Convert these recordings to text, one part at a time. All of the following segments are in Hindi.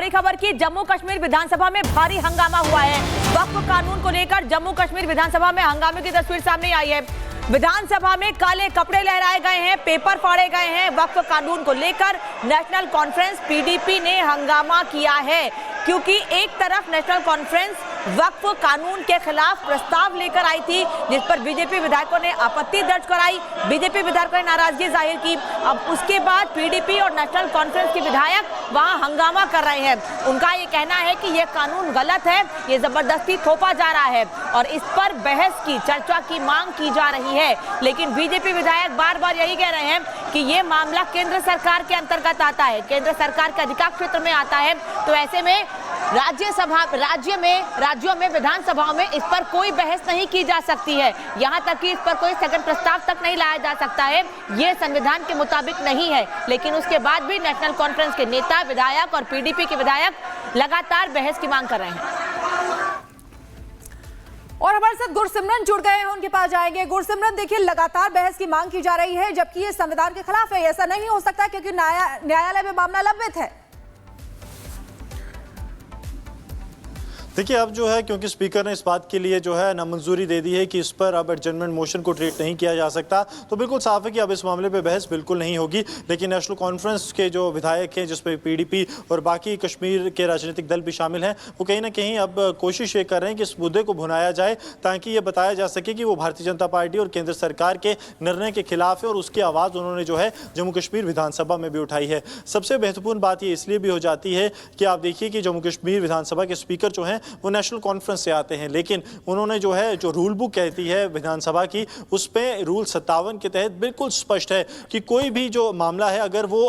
बड़ी खबर की, जम्मू कश्मीर विधानसभा में भारी हंगामा हुआ है। वक्फ कानून को लेकर जम्मू कश्मीर विधानसभा में हंगामे की तस्वीर सामने आई है। विधानसभा में काले कपड़े लहराए गए हैं, पेपर फाड़े गए हैं। वक्फ कानून को लेकर नेशनल कॉन्फ्रेंस पीडीपी ने हंगामा किया है, क्योंकि एक तरफ नेशनल कॉन्फ्रेंस वक्फ कानून के खिलाफ प्रस्ताव लेकर आई थी, जिस पर बीजेपी विधायकों ने आपत्ति दर्ज कराई, बीजेपी विधायकों ने नाराजगी जाहिर की। अब उसके बाद पीडीपी और नेशनल कॉन्फ्रेंस के विधायक वहां हंगामा कर रहे हैं। उनका ये कहना है कि ये कानून गलत है, ये जबरदस्ती थोपा जा रहा है और इस पर बहस की, चर्चा की मांग की जा रही है। लेकिन बीजेपी विधायक बार बार यही कह रहे हैं कि ये मामला केंद्र सरकार के अंतर्गत आता है, केंद्र सरकार के अधिकार क्षेत्र में आता है। तो ऐसे में राज्यों में विधानसभाओं में इस पर कोई बहस नहीं की जा सकती है, यहाँ तक कि इस पर कोई स्थगन प्रस्ताव तक नहीं लाया जा सकता है। ये संविधान के मुताबिक नहीं है। लेकिन उसके बाद भी नेशनल कॉन्फ्रेंस के नेता, विधायक और पीडीपी के विधायक लगातार बहस की मांग कर रहे हैं। और हमारे साथ गुरसिमरन जुड़ गए हैं, उनके पास जाएंगे। गुरसिमरन, देखिए लगातार बहस की मांग की जा रही है, जबकि ये संविधान के खिलाफ है। ऐसा नहीं हो सकता क्योंकि न्यायालय में मामला लंबित है। देखिए, अब जो है क्योंकि स्पीकर ने इस बात के लिए जो है नामंजूरी दे दी है कि इस पर अब एडजर्नमेंट मोशन को ट्रीट नहीं किया जा सकता, तो बिल्कुल साफ है कि अब इस मामले पे बहस बिल्कुल नहीं होगी। लेकिन नेशनल कॉन्फ्रेंस के जो विधायक हैं, जिसमें पीडीपी और बाकी कश्मीर के राजनीतिक दल भी शामिल हैं, वो कहीं ना कहीं अब कोशिश ये कर रहे हैं कि इस मुद्दे को भुनाया जाए, ताकि ये बताया जा सके कि वो भारतीय जनता पार्टी और केंद्र सरकार के निर्णय के खिलाफ है। और उसकी आवाज़ उन्होंने जो है जम्मू कश्मीर विधानसभा में भी उठाई है। सबसे महत्वपूर्ण बात ये इसलिए भी हो जाती है कि आप देखिए कि जम्मू कश्मीर विधानसभा के स्पीकर जो हैं वो नेशनल कॉन्फ्रेंस से आते हैं, लेकिन उन्होंने जो है जो रूल बुक कहती है विधानसभा की, उस पे रूल 57 के तहत बिल्कुल स्पष्ट है कि कोई भी जो मामला है अगर वो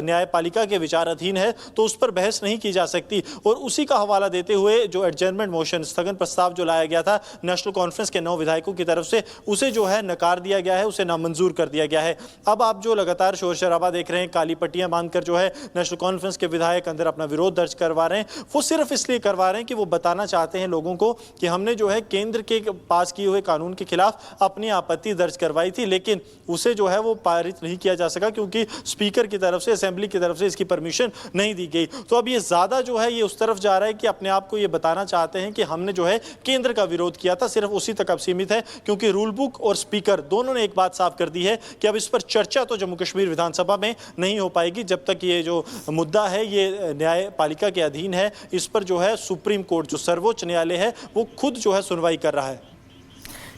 न्यायपालिका के विचाराधीन है तो उस पर बहस नहीं की जा सकती। और उसी का हवाला देते हुए जो एडजर्नमेंट मोशन, स्थगन प्रस्ताव जो लाया गया था नेशनल कॉन्फ्रेंस के 9 विधायकों की तरफ से, उसे जो है नकार दिया गया है, उसे नामंजूर कर दिया गया है। अब आप जो लगातार शोर शराबा देख रहे हैं, काली पट्टियां बांधकर जो है नेशनल कॉन्फ्रेंस के विधायक अंदर अपना विरोध दर्ज करवा रहे हैं, वो सिर्फ इसलिए करवा रहे हैं कि वो बताना चाहते हैं लोगों को कि हमने जो है केंद्र के पास किए हुए कानून के खिलाफ अपनी आपत्ति दर्ज करवाई थी, लेकिन उसे जो है वो पारित नहीं किया जा सका क्योंकि स्पीकर की तरफ से, असेंबली की तरफ से इसकी परमिशन नहीं दी गई। तो अब ये ज्यादा जो है ये उस तरफ जा रहा है कि अपने आप को ये बताना चाहते हैं कि हमने जो है केंद्र का विरोध किया था, सिर्फ उसी तक अब सीमित है। क्योंकि रूल बुक और स्पीकर दोनों ने एक बात साफ कर दी है कि अब इस पर चर्चा तो जम्मू कश्मीर विधानसभा में नहीं हो पाएगी जब तक ये जो मुद्दा है ये न्यायपालिका के अधीन है। इस पर जो है सुप्रीम कोर्ट, जो सर्वोच्च न्यायालय है, वो खुद जो है सुनवाई कर रहा है।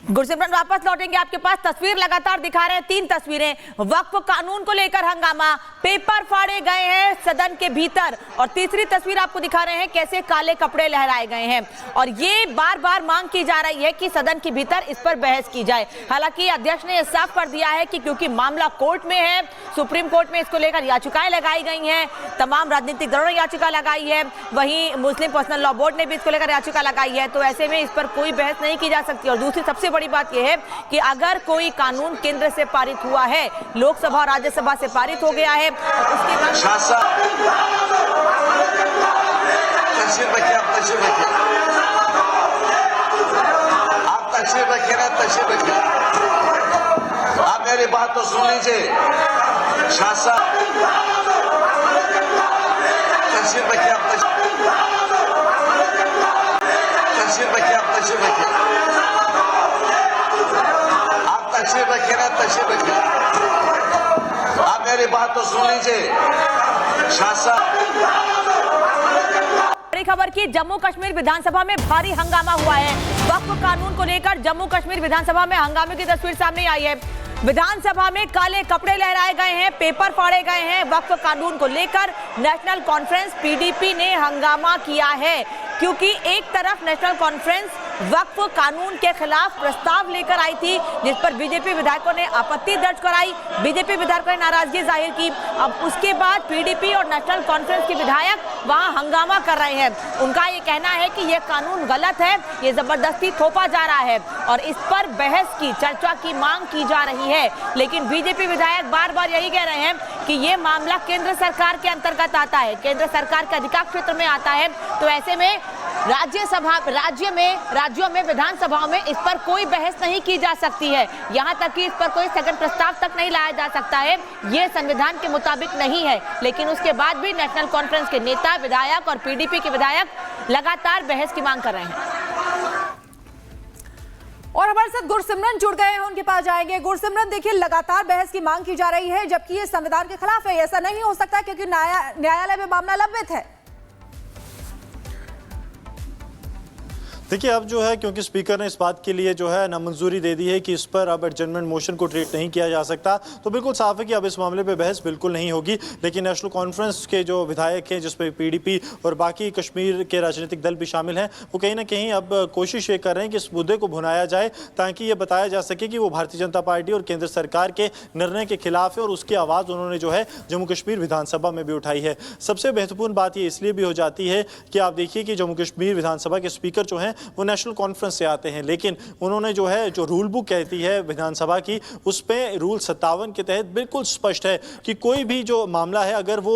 गुरसिमरन, वापस लौटेंगे आपके पास। तस्वीर लगातार दिखा रहे हैं, 3 तस्वीरें। वक्फ कानून को लेकर हंगामा, पेपर फाड़े गए हैं सदन के भीतर, और तीसरी तस्वीर आपको दिखा रहे हैं कैसे काले कपड़े लहराए गए हैं। और ये बार बार मांग की जा रही है कि सदन के भीतर इस पर बहस की जाए। हालांकि अध्यक्ष ने यह साफ कर दिया है कि क्योंकि मामला कोर्ट में है, सुप्रीम कोर्ट में इसको लेकर याचिकाएं लगाई गई हैं, तमाम राजनीतिक दलों ने याचिका लगाई है, वहीं मुस्लिम पर्सनल लॉ बोर्ड ने भी इसको लेकर याचिका लगाई है। तो ऐसे में इस पर कोई बहस नहीं की जा सकती। और दूसरी सबसे बड़ी बात यह है कि अगर कोई कानून केंद्र से पारित हुआ है, लोकसभा और राज्यसभा से पारित हो गया है, और उसके बाद आप मेरी बात तो सुन लीजिए। शासन तस्वीर रखिए, आप तस्वीर रखिए, आप तस्वीर रखिए, आप तस्वीर रखिए ना, तस्वीर रखिए। आप मेरी बात तो सुन लीजिए। शासन बड़ी खबर की, जम्मू कश्मीर विधानसभा में भारी हंगामा हुआ है। वक्फ कानून को लेकर जम्मू कश्मीर विधानसभा में हंगामे की तस्वीर सामने आई है। विधानसभा में काले कपड़े लहराए गए हैं, पेपर फाड़े गए हैं। वक्फ कानून को लेकर नेशनल कॉन्फ्रेंस पीडीपी ने हंगामा किया है, क्योंकि एक तरफ नेशनल कॉन्फ्रेंस वक्फ कानून के खिलाफ प्रस्ताव लेकर आई थी, जिस पर बीजेपी विधायकों ने आपत्ति दर्ज कराई, बीजेपी विधायकों ने नाराजगी जाहिर की। अब उसके बाद पीडीपी और नेशनल कॉन्फ्रेंस के विधायक वहां हंगामा कर रहे हैं। उनका ये कहना है कि ये कानून गलत है, ये जबरदस्ती थोपा जा रहा है और इस पर बहस की, चर्चा की मांग की जा रही है। लेकिन बीजेपी विधायक बार बार यही कह रहे हैं कि ये मामला केंद्र सरकार के अंतर्गत आता है, केंद्र सरकार के अधिकार क्षेत्र में आता है। तो ऐसे में राज्यों में विधानसभाओं में इस पर कोई बहस नहीं की जा सकती है, यहाँ तक कि इस पर कोई स्थगन प्रस्ताव तक नहीं लाया जा सकता है। ये संविधान के मुताबिक नहीं है, लेकिन उसके बाद भी नेशनल कॉन्फ्रेंस के नेता, विधायक और पीडीपी के विधायक लगातार बहस की मांग कर रहे हैं। और हमारे साथ गुरसिमरन जुड़ गए हैं, उनके पास जाएंगे। गुरसिमरन, देखिए लगातार बहस की मांग की जा रही है, जबकि ये संविधान के खिलाफ है। ऐसा नहीं हो सकता क्योंकि न्यायालय में मामला लंबित है। देखिए अब जो है क्योंकि स्पीकर ने इस बात के लिए जो है नामंजूरी दे दी है कि इस पर अब एडजर्नमेंट मोशन को ट्रीट नहीं किया जा सकता, तो बिल्कुल साफ है कि अब इस मामले पे बहस बिल्कुल नहीं होगी। लेकिन नेशनल कॉन्फ्रेंस के जो विधायक हैं, जिसमें पीडीपी और बाकी कश्मीर के राजनीतिक दल भी शामिल हैं, वो कहीं ना कहीं अब कोशिश ये कर रहे हैं कि इस मुद्दे को भुनाया जाए, ताकि ये बताया जा सके कि वो भारतीय जनता पार्टी और केंद्र सरकार के निर्णय के खिलाफ है। और उसकी आवाज़ उन्होंने जो है जम्मू कश्मीर विधानसभा में भी उठाई है। सबसे महत्वपूर्ण बात ये इसलिए भी हो जाती है कि आप देखिए कि जम्मू कश्मीर विधानसभा के स्पीकर जो हैं वो नेशनल कॉन्फ्रेंस से आते हैं, लेकिन उन्होंने जो है जो रूल बुक कहती है विधानसभा की, उस पे रूल 57 के तहत बिल्कुल स्पष्ट है कि कोई भी जो मामला है अगर वो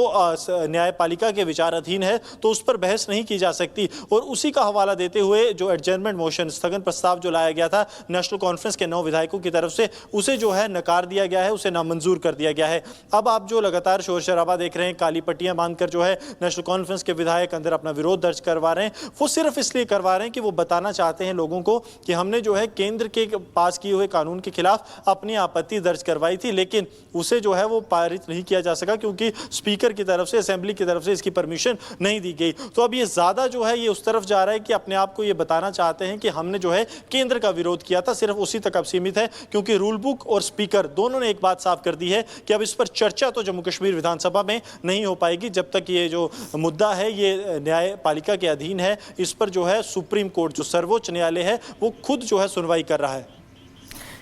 न्यायपालिका के विचाराधीन है तो उस पर बहस नहीं की जा सकती। और उसी का हवाला देते हुए जो एडजर्नमेंट मोशन, स्थगन प्रस्ताव जो लाया गया था नेशनल कॉन्फ्रेंस के 9 विधायकों की तरफ से, उसे जो है नकार दिया गया है, उसे नामंजूर कर दिया गया है। अब आप जो लगातार शोर शराबा देख रहे हैं, काली पट्टियां बांधकर जो है नेशनल कॉन्फ्रेंस के विधायक अंदर अपना विरोध दर्ज करवा रहे हैं, वो सिर्फ इसलिए करवा रहे हैं कि वो बताना चाहते हैं लोगों को कि हमने जो है केंद्र के पास किए हुए कानून के खिलाफ अपनी आपत्ति दर्ज करवाई थी, लेकिन उसे जो है वो पारित नहीं किया जा सका क्योंकि स्पीकर की तरफ से, असेंबली की तरफ से इसकी परमिशन नहीं दी गई। तो अब ये ज्यादा जो है ये उस तरफ जा रहा है कि अपने आप को ये बताना चाहते हैं कि हमने जो है केंद्र का विरोध किया था, सिर्फ उसी तक अब सीमित है। क्योंकि रूल बुक और स्पीकर दोनों ने एक बात साफ कर दी है कि अब इस पर चर्चा तो जम्मू कश्मीर विधानसभा में नहीं हो पाएगी जब तक ये जो मुद्दा है ये न्यायपालिका के अधीन है। इस पर जो है सुप्रीम कोर्ट, जो सर्वोच्च न्यायालय है, वो खुद जो है सुनवाई कर रहा है।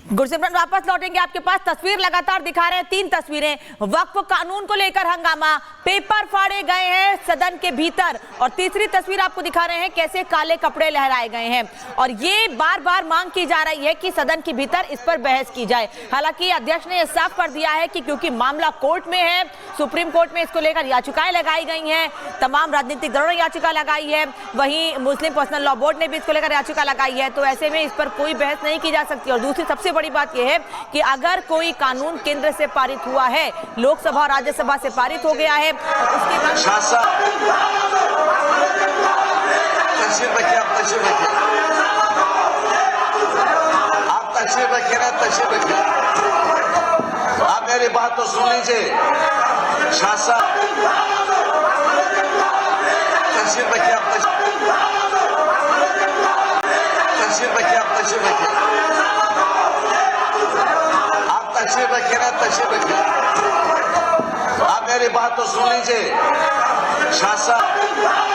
गुरसिमरन, वापस लौटेंगे आपके पास। तस्वीर लगातार दिखा रहे हैं, 3 तस्वीरें। वक्फ कानून को लेकर हंगामा, पेपर फाड़े गए हैं सदन के भीतर, और तीसरी तस्वीर आपको दिखा रहे हैं कैसे काले कपड़े लहराए गए हैं। और ये बार बार मांग की जा रही है कि सदन के भीतर इस पर बहस की जाए। हालांकि अध्यक्ष ने यह साफ कर दिया है कि क्योंकि मामला कोर्ट में है, सुप्रीम कोर्ट में इसको लेकर याचिकाएं लगाई गई हैं, तमाम राजनीतिक दलों ने याचिका लगाई है, वहीं मुस्लिम पर्सनल लॉ बोर्ड ने भी इसको लेकर याचिका लगाई है, तो ऐसे में इस पर कोई बहस नहीं की जा सकती। और दूसरी सबसे बड़ी बात यह है कि अगर कोई कानून केंद्र से पारित हुआ है, लोकसभा और राज्यसभा से पारित हो गया है, और उसके बाद आप तशरीफ रखिए ना, तशरीफ रखिए। आप मेरी बात तो सुन लीजिए। शासन तशरीफ रखिए, आप तशरीफ रखिए, आप तशरीफ रखिए। तशरीफ रखिए ना, तशरीफ रखिए। आप मेरी बात तो सुन लीजिए। शासन